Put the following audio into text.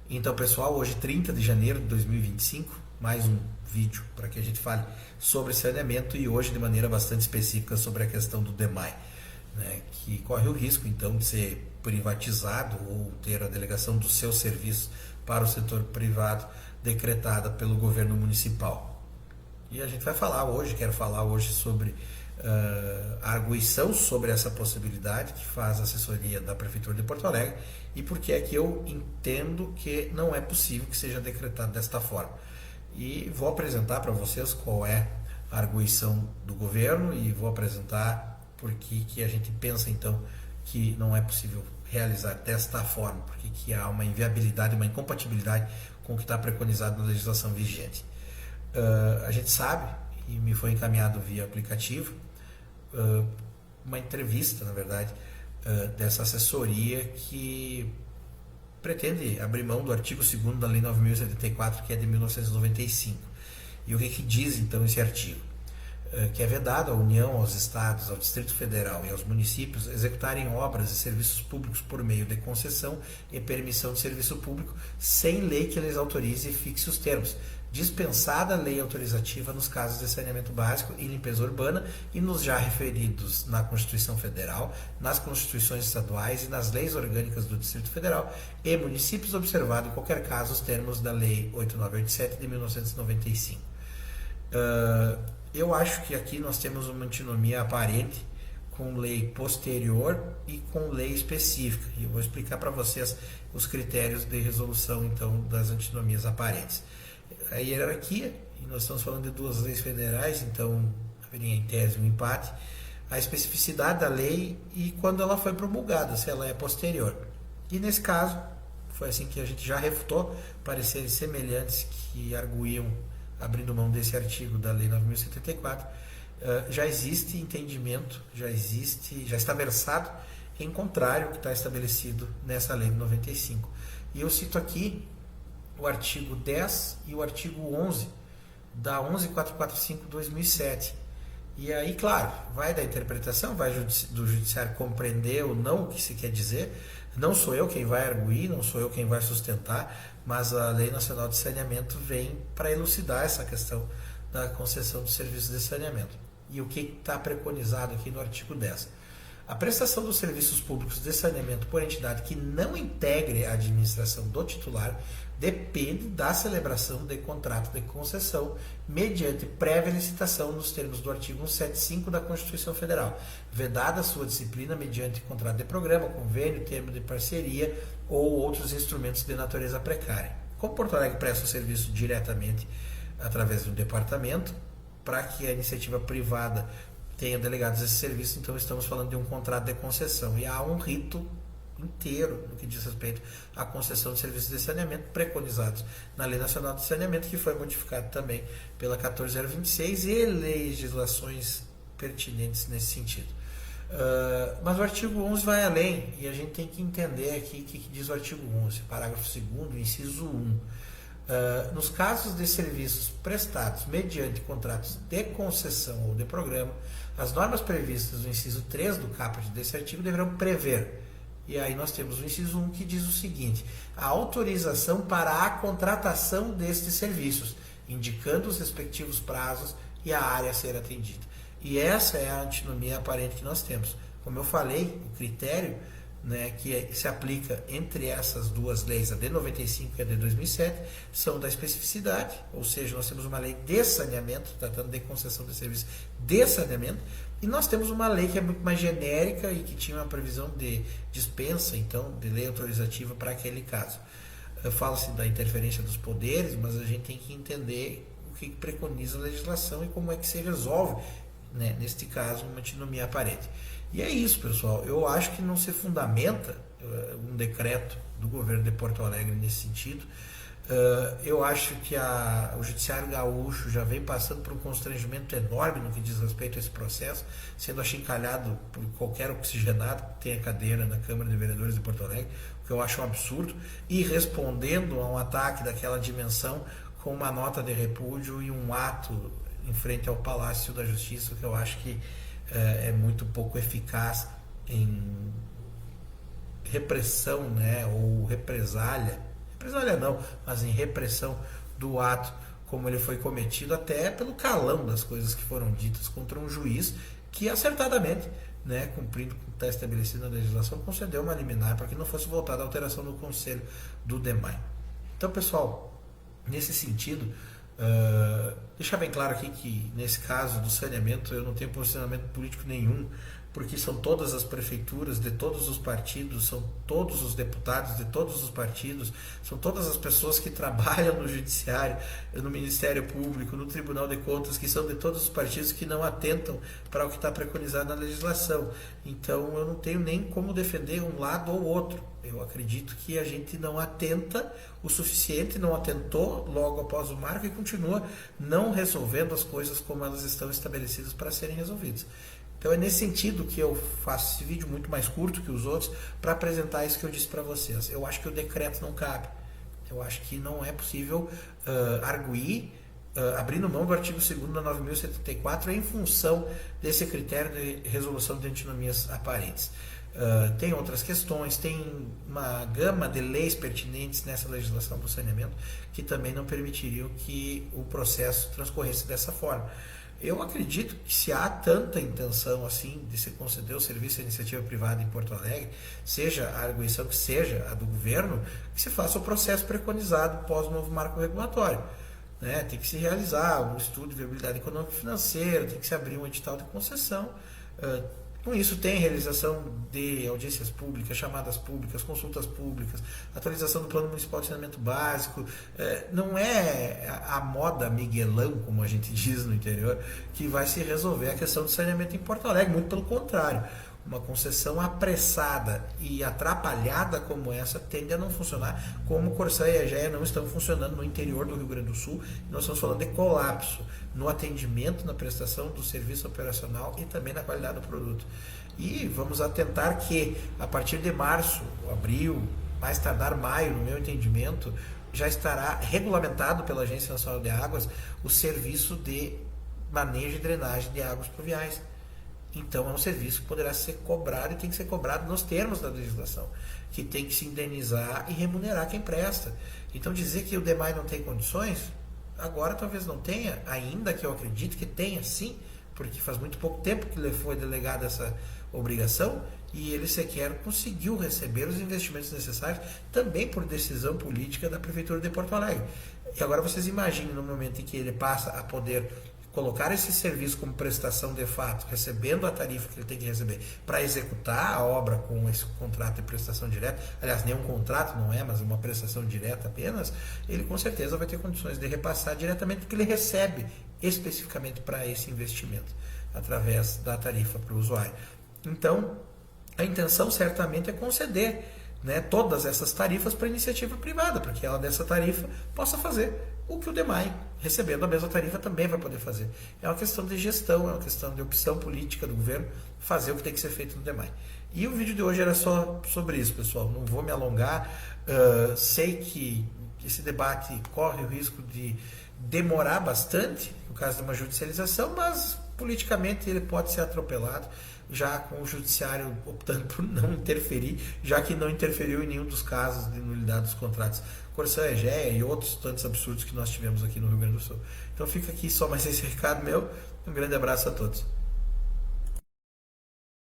Então, pessoal, hoje 30 de janeiro de 2025, mais um vídeo para que a gente fale sobre saneamento e hoje de maneira bastante específica sobre a questão do DEMAI, né, que corre o risco então de ser privatizado ou ter a delegação dos seus serviços para o setor privado decretada pelo governo municipal. E a gente vai falar hoje, quero falar hoje sobre a arguição sobre essa possibilidade que faz a assessoria da Prefeitura de Porto Alegre e porque é que eu entendo que não é possível que seja decretado desta forma. E vou apresentar para vocês qual é a arguição do governo e vou apresentar por que a gente pensa então que não é possível realizar desta forma, porque que há uma inviabilidade, uma incompatibilidade com o que está preconizado na legislação vigente. A gente sabe, e me foi encaminhado via aplicativo, uma entrevista, na verdade, dessa assessoria que pretende abrir mão do artigo 2º da Lei 9.074, que é de 1995. E o que diz então esse artigo? Que é vedado à União, aos Estados, ao Distrito Federal e aos municípios executarem obras e serviços públicos por meio de concessão e permissão de serviço público sem lei que lhes autorize e fixe os termos, dispensada a lei autorizativa nos casos de saneamento básico e limpeza urbana e nos já referidos na Constituição Federal, nas Constituições estaduais e nas leis orgânicas do Distrito Federal e municípios, observado em qualquer caso os termos da Lei 8987 de 1995. Eu acho que aqui nós temos uma antinomia aparente com lei posterior e com lei específica. E eu vou explicar para vocês os critérios de resolução então das antinomias aparentes. A hierarquia, e nós estamos falando de duas leis federais, então haveria em tese um empate, a especificidade da lei e quando ela foi promulgada, se ela é posterior. E nesse caso, foi assim que a gente já refutou pareceres semelhantes que arguíam abrindo mão desse artigo da Lei 9.074, já existe entendimento, já está versado em contrário ao que está estabelecido nessa Lei de 95. E eu cito aqui o artigo 10 e o artigo 11 da 11.445/2007. E aí, claro, vai da interpretação, vai do judiciário compreender ou não o que se quer dizer. Não sou eu quem vai arguir, não sou eu quem vai sustentar, mas a Lei Nacional de Saneamento vem para elucidar essa questão da concessão dos serviços de saneamento. E o que está preconizado aqui no artigo 10? A prestação dos serviços públicos de saneamento por entidade que não integre a administração do titular depende da celebração de contrato de concessão mediante prévia licitação nos termos do artigo 175 da Constituição Federal, vedada a sua disciplina mediante contrato de programa, convênio, termo de parceria ou outros instrumentos de natureza precária. Como Porto Alegre presta o serviço diretamente através do departamento, para que a iniciativa privada tenha delegados esse serviço, então estamos falando de um contrato de concessão e há um rito inteiro no que diz respeito à concessão de serviços de saneamento preconizados na Lei Nacional de Saneamento, que foi modificado também pela 14.026 e legislações pertinentes nesse sentido. Mas o artigo 11 vai além e a gente tem que entender aqui o que diz o artigo 11, parágrafo 2º, inciso 1. Nos casos de serviços prestados mediante contratos de concessão ou de programa, as normas previstas no inciso 3 do caput desse artigo deverão prever. E aí nós temos o inciso 1 que diz o seguinte: a autorização para a contratação destes serviços, indicando os respectivos prazos e a área a ser atendida. E essa é a antinomia aparente que nós temos. Como eu falei, o critério, né, que se aplica entre essas duas leis, a de 95 e a de 2007, são da especificidade, ou seja, nós temos uma lei de saneamento, tratando de concessão de serviços de saneamento, e nós temos uma lei que é muito mais genérica e que tinha uma previsão de dispensa, então, de lei autorizativa para aquele caso. Fala-se da interferência dos poderes, mas a gente tem que entender o que preconiza a legislação e como é que se resolve, né, neste caso, uma antinomia aparente. E é isso, pessoal. Eu acho que não se fundamenta um decreto do governo de Porto Alegre nesse sentido. Eu acho que o Judiciário Gaúcho já vem passando por um constrangimento enorme no que diz respeito a esse processo, sendo achincalhado por qualquer oxigenado que tenha cadeira na Câmara de Vereadores de Porto Alegre, o que eu acho um absurdo, e respondendo a um ataque daquela dimensão com uma nota de repúdio e um ato em frente ao Palácio da Justiça, que eu acho que é muito pouco eficaz em repressão, né, ou represália represália não, mas em repressão do ato como ele foi cometido, até pelo calão das coisas que foram ditas contra um juiz que acertadamente, né, cumprindo o que está estabelecido na legislação, concedeu uma liminar para que não fosse votada a alteração no conselho do DEMAI. Então, pessoal, nesse sentido, deixar bem claro aqui que nesse caso do saneamento eu não tenho posicionamento político nenhum, porque são todas as prefeituras de todos os partidos, são todos os deputados de todos os partidos, são todas as pessoas que trabalham no judiciário, no Ministério Público, no Tribunal de Contas, que são de todos os partidos que não atentam para o que está preconizado na legislação. Então eu não tenho nem como defender um lado ou outro. Eu acredito que a gente não atenta o suficiente, não atentou logo após o marco e continua não resolvendo as coisas como elas estão estabelecidas para serem resolvidas. Então é nesse sentido que eu faço esse vídeo muito mais curto que os outros para apresentar isso que eu disse para vocês. Eu acho que o decreto não cabe. Eu acho que não é possível arguir, abrindo mão do artigo 2º da 9.074 em função desse critério de resolução de antinomias aparentes. Tem outras questões, tem uma gama de leis pertinentes nessa legislação do saneamento que também não permitiriam que o processo transcorresse dessa forma. Eu acredito que se há tanta intenção assim de se conceder o serviço à iniciativa privada em Porto Alegre, seja a arguição que seja a do governo, que se faça o processo preconizado pós o novo marco regulatório. Né? Tem que se realizar um estudo de viabilidade econômica e financeira, tem que se abrir um edital de concessão. Com isso tem realização de audiências públicas, chamadas públicas, consultas públicas, atualização do Plano Municipal de Saneamento Básico. Não é a moda miguelão, como a gente diz no interior, que vai se resolver a questão do saneamento em Porto Alegre, muito pelo contrário. Uma concessão apressada e atrapalhada como essa tende a não funcionar, como Corsã e Egea não estão funcionando no interior do Rio Grande do Sul. Nós estamos falando de colapso no atendimento, na prestação do serviço operacional e também na qualidade do produto. E vamos atentar que a partir de março, abril, mais tardar maio, no meu entendimento, já estará regulamentado pela Agência Nacional de Águas o serviço de manejo e drenagem de águas pluviais. Então é um serviço que poderá ser cobrado e tem que ser cobrado nos termos da legislação, que tem que se indenizar e remunerar quem presta. Então dizer que o DEMAI não tem condições, agora talvez não tenha, ainda que eu acredito que tenha sim, porque faz muito pouco tempo que lhe foi delegada essa obrigação e ele sequer conseguiu receber os investimentos necessários, também por decisão política da Prefeitura de Porto Alegre. E agora vocês imaginem no momento em que ele passa a poder colocar esse serviço como prestação de fato, recebendo a tarifa que ele tem que receber para executar a obra com esse contrato de prestação direta, aliás, nem um contrato não é, mas uma prestação direta apenas, ele com certeza vai ter condições de repassar diretamente o que ele recebe especificamente para esse investimento, através da tarifa para o usuário. Então, a intenção certamente é conceder, né, todas essas tarifas para a iniciativa privada, para que ela dessa tarifa possa fazer o que o DEMAI, recebendo a mesma tarifa, também vai poder fazer. É uma questão de gestão, é uma questão de opção política do governo fazer o que tem que ser feito no DEMAI. E o vídeo de hoje era só sobre isso, pessoal. Não vou me alongar. Sei que esse debate corre o risco de demorar bastante, no caso de uma judicialização, mas politicamente ele pode ser atropelado, já com o judiciário optando por não interferir, já que não interferiu em nenhum dos casos de nulidade dos contratos Corsã, Egea e outros tantos absurdos que nós tivemos aqui no Rio Grande do Sul. Então fica aqui só mais esse recado meu. Um grande abraço a todos.